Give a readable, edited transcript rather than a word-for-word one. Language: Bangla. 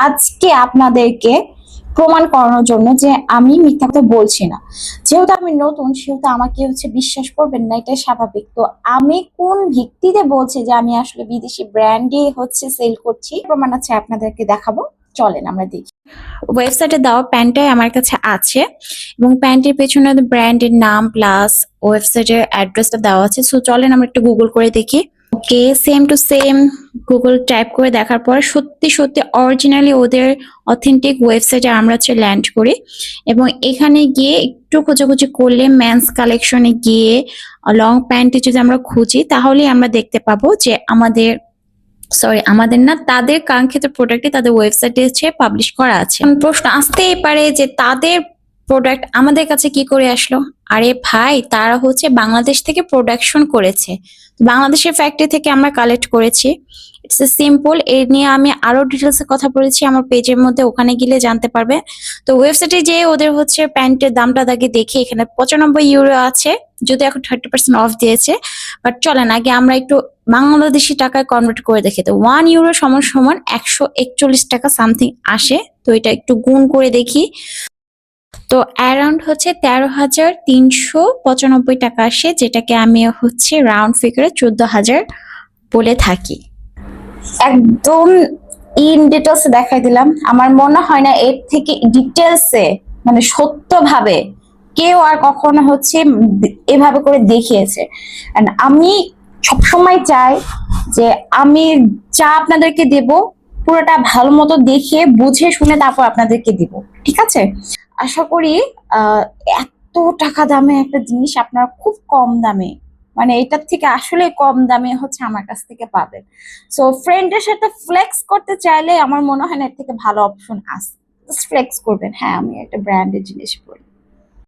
আজকে আপনাদেরকে প্রমাণ করানোর জন্য যে আমি মিথ্যা কথা বলছি না। যেহেতু আমি নতুন সেহেতু আমাকে বিশ্বাস করবেন না, এটাই স্বাভাবিক। তো আমি কোন ভিত্তিতে বলছি যে আমি আসলে বিদেশি ব্র্যান্ডই সেল করছি, প্রমাণ আছে, আপনাদেরকে দেখাবো। চলেন আমরা দেখি। ওয়েবসাইটে দেওয়া প্যান্টটাই আমার কাছে আছে এবং প্যান্টের পেছনে ব্র্যান্ডের নাম প্লাস ওয়েবসাইটের অ্যাড্রেসটা দেওয়া আছে। সো চলেন আমরা একটু গুগল করে দেখি। Okay, same to same Google type করে দেখার পর সত্যি সত্যি অরিজিনালি ওদের অথেন্টিক ওয়েবসাইটে আমরা ল্যান্ড করি এবং এখানে গিয়ে একটু খোঁজাখুঁজি করলে মেন্স কালেকশনে গিয়ে লং প্যান্টে যদি আমরা খুঁজি তাহলেই আমরা দেখতে পাবো যে আমাদের না, তাদের কাঙ্ক্ষিত প্রোডাক্টে তাদের ওয়েবসাইটে পাবলিশ করা আছে। প্রশ্ন আসতেই পারে যে তাদের প্রোডাক্ট আমাদের কাছে কি করে আসলো? আরে ভাই, তারা বাংলাদেশ থেকে প্রোডাকশন করেছে, বাংলাদেশের ফ্যাক্টরি থেকে আমরা কালেক্ট করেছি। It's a simple. এর নিয়ে আমি আরো ডিটেলসে কথা বলেছি আমার পেজের মধ্যে, ওখানে গেলে জানতে পারবে। তো ওয়েবসাইটে যে ওদের প্যান্টের দামটা দেখে এখানে 95 ইউরো আছে, যদি এখন 30% অফ দিয়েছে। বাট চলেন আগে আমরা একটু বাংলাদেশি টাকায় কনভার্ট করে দেখি। তো 1 ইউরো সমান সমান 141 টাকা সামথিং আসে। তো এটা একটু গুণ করে দেখি। তো অ্যারাউন্ড 13,395 টাকা আসে, যেটাকে আমি রাউন্ড ফিগারে 14,000 বলে থাকি। একদম ইন ডিটেলস দেখাই দিলাম। আমার মনে হয় না এর থেকে ডিটেলসে মানে সত্যভাবে কেউ আর কখনো এভাবে করে দেখিয়েছে। আমি সবসময় চাই যে আমি যা আপনাদেরকে দেব পুরোটা ভালো মতো দেখে বুঝে শুনে তারপর আপনাদেরকে দিব, ঠিক আছে? আশা করি এত টাকা দামে একটা জিনিস আপনারা খুব কম দামে, মানে এটার থেকে আসলে কম দামে আমার কাছ থেকে পাবেন। সো ফ্রেন্ডের সাথে ফ্লেক্স করতে চাইলে আমার মনে হয় না এর থেকে ভালো অপশন আছে। ফ্লেক্স করবেন, হ্যাঁ আমি একটা ব্র্যান্ডের জিনিস পরি।